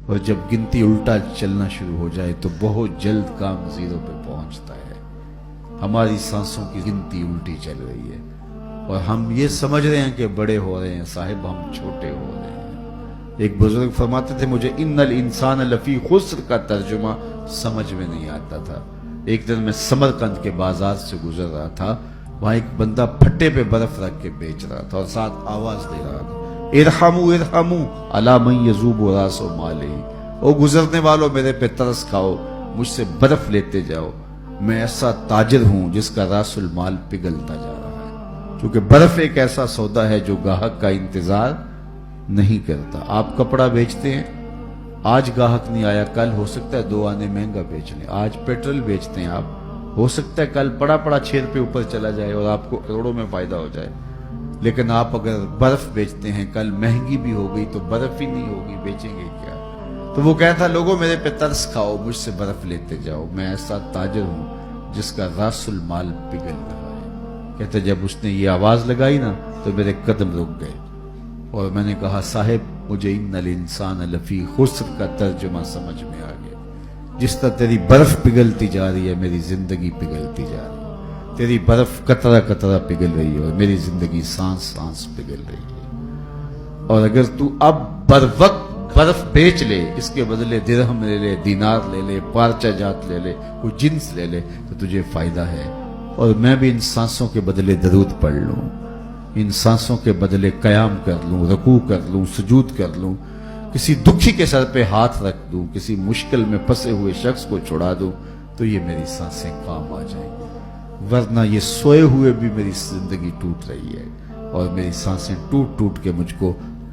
اور جب گنتی الٹا چلنا شروع ہو جائے تو بہت جلد کام زیرو پہ پہنچتا ہے۔ ہماری سانسوں کی گنتی الٹی چل رہی ہے اور ہم یہ سمجھ رہے ہیں کہ بڑے ہو رہے ہیں، صاحب ہم چھوٹے ہو رہے ہیں۔ ایک بزرگ فرماتے تھے مجھے ان الانسان لفی خسر کا ترجمہ سمجھ میں نہیں آتا تھا۔ ایک دن میں سمرقند کے بازار سے گزر رہا تھا، وہاں ایک بندہ پھٹے پہ برف رکھ کے بیچ رہا تھا اور ساتھ آواز دے رہا تھا ارحموا ارحموا علی من یذوب راس مالہ، او گزرنے والوں میرے پہ ترس کھاؤ، مجھ سے برف لیتے جاؤ، میں ایسا تاجر ہوں جس کا راس المال پگھلتا جا رہا ہے۔ کیونکہ برف ایک ایسا سودا ہے جو گاہک کا انتظار نہیں کرتا۔ آپ کپڑا بیچتے ہیں، آج گاہک نہیں آیا، کل ہو سکتا ہے 2 آنے مہنگا بیچ لیں۔ آج پیٹرول بیچتے ہیں آپ، ہو سکتا ہے کل پڑا 6 روپے اوپر چلا جائے اور آپ کو کروڑوں میں فائدہ ہو جائے۔ لیکن آپ اگر برف بیچتے ہیں، کل مہنگی بھی ہو گئی تو برف ہی نہیں ہوگی، بیچیں گے کیا؟ تو وہ کہتا لوگوں میرے پہ ترس کھاؤ، مجھ سے برف لیتے جاؤ، میں ایسا تاجر ہوں جس کا راس المال پگھل رہا ہے۔ کہتے جب اس نے یہ آواز لگائی نا تو میرے قدم رک گئے اور میں نے کہا صاحب مجھے ان الانسان لفی خسر کا ترجمہ سمجھ میں آ گیا۔ جس طرح تیری برف پگھلتی جا رہی ہے میری زندگی پگھلتی جا رہی ہے، تیری برف قطرہ قطرہ پگھل رہی ہے اور میری زندگی سانس سانس پگھل رہی ہے۔ اور اگر تو اب بر وقت برف بیچ لے، اس کے بدلے درہم لے لے، دینار لے لے، پارچہ جات لے لے، کوئی جنس لے لے تو تجھے فائدہ ہے۔ اور میں بھی ان سانسوں کے بدلے درود پڑھ لوں، ان سانسوں کے بدلے قیام کر لوں، رکوع کر لوں، سجود کر لوں، کسی دکھی کے سر پہ ہاتھ رکھ دوں، کسی مشکل میں پھنسے ہوئے شخص کو چھڑا دوں تو یہ میری سانسیں کام آ جائیں گی۔ ورنہ یہ سوئے ہوئے بھی میری زندگی ٹوٹ رہی ہے اور میری سانسیں ٹوٹ ٹوٹ کے مجھ کو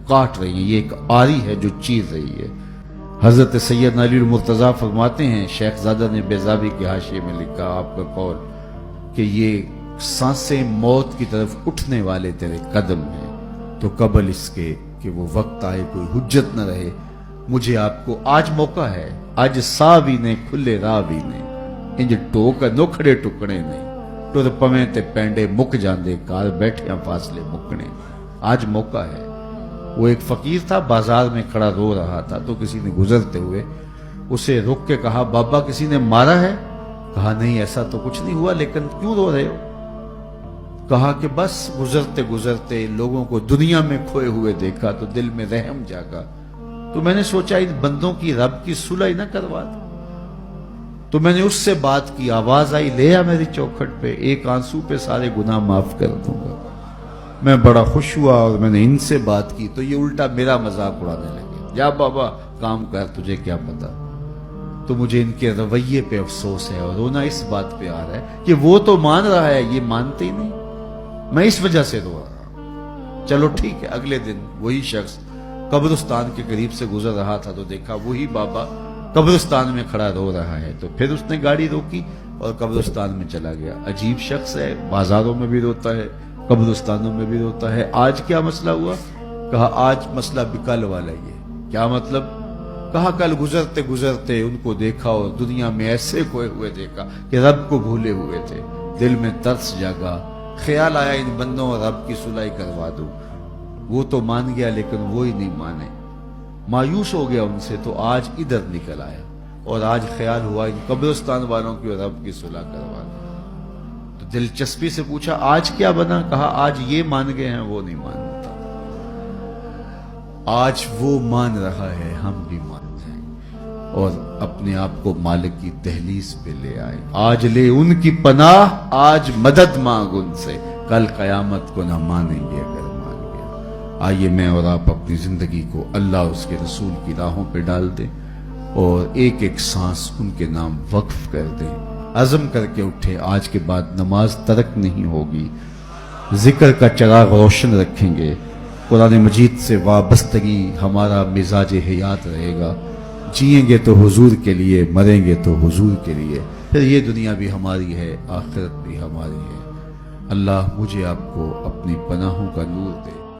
کاٹ رہی ہیں، یہ ایک آری ہے جو چیر رہی ہے۔ حضرت سیدنا علی المرتضیٰ فرماتے ہیں، شیخ زادہ نے بیضاوی کے حاشیے میں لکھا آپ کا قول کہ یہ سانسیں موت کی طرف اٹھنے والے تیرے قدم ہیں، تو قبل اس کے کہ وہ وقت آئے کوئی حجت نہ رہے، مجھے آپ کو آج موقع ہے، آج سا بھی نے کھلے راہ بھی نے، انج ٹوک نوکھڑے ٹکڑے نے، ٹر پویں تے پینڈے مک جاندے کار بیٹھیاں فاصلے مکنے۔ آج موقع ہے۔ وہ ایک فقیر تھا، بازار میں کھڑا رو رہا تھا تو کسی نے گزرتے ہوئے اسے رک کے کہا بابا کسی نے مارا ہے؟ کہا نہیں ایسا تو کچھ نہیں ہوا، لیکن کیوں رو رہے ہو؟ کہا کہ بس گزرتے گزرتے لوگوں کو دنیا میں کھوئے ہوئے دیکھا تو دل میں رحم جاگا، تو میں نے سوچا ان بندوں کی رب کی صلح نہ کروا دوں، تو میں نے اس سے بات کی، آواز آئی لے آ میری چوکھٹ پہ، ایک آنسو پہ سارے گناہ معاف کر دوں گا۔ میں بڑا خوش ہوا اور میں نے ان سے بات کی تو یہ الٹا میرا مذاق اڑانے لگے، جا بابا کام کر، تجھے کیا پتا۔ تو مجھے ان کے رویے پہ افسوس ہے اور رونا اس بات پہ آ رہا ہے کہ وہ تو مان رہا ہے، یہ مانتے ہی نہیں، میں اس وجہ سے رو رہا ہوں۔ چلو ٹھیک ہے، اگلے دن وہی شخص قبرستان کے قریب سے گزر رہا تھا تو دیکھا وہی بابا قبرستان میں کھڑا رو رہا ہے، تو پھر اس نے گاڑی روکی اور قبرستان میں چلا گیا۔ عجیب شخص ہے، بازاروں میں بھی روتا ہے، قبرستانوں میں بھی روتا ہے۔ آج کیا مسئلہ ہوا؟ کہا آج مسئلہ بھی کل والا ہی ہے۔ کیا مطلب؟ کہا کل گزرتے گزرتے ان کو دیکھا اور دنیا میں ایسے کھوئے ہوئے دیکھا کہ رب کو بھولے ہوئے تھے، دل میں ترس جاگا، خیال آیا ان بندوں اور رب کی صلح کروا دوں۔ وہ تو مان گیا لیکن وہی نہیں مانے، مایوس ہو گیا ان سے، تو آج ادھر نکل آیا اور آج خیال ہوا ان قبرستان والوں کی اور رب کی صلح کروا دوں۔ تو دلچسپی سے پوچھا آج کیا بنا؟ کہا آج یہ مان گئے ہیں، وہ نہیں مانتا، آج وہ مان رہا ہے، ہم بھی مان جائیں اور اپنے آپ کو مالک کی دہلیز پہ لے آئے۔ آج لے ان کی پناہ، آج مدد مانگ ان سے، کل قیامت کو نہ مانیں گے اگر مان گیا۔ آئیے میں اور آپ اپنی زندگی کو اللہ اس کے رسول کی راہوں پہ ڈال دیں اور ایک ایک سانس ان کے نام وقف کر دیں، عزم کر کے اٹھے آج کے بعد نماز ترک نہیں ہوگی، ذکر کا چراغ روشن رکھیں گے، قرآن مجید سے وابستگی ہمارا مزاج حیات رہے گا، جئیں گے تو حضور کے لیے، مریں گے تو حضور کے لیے، پھر یہ دنیا بھی ہماری ہے، آخرت بھی ہماری ہے۔ اللہ مجھے آپ کو اپنی پناہوں کا نور دے۔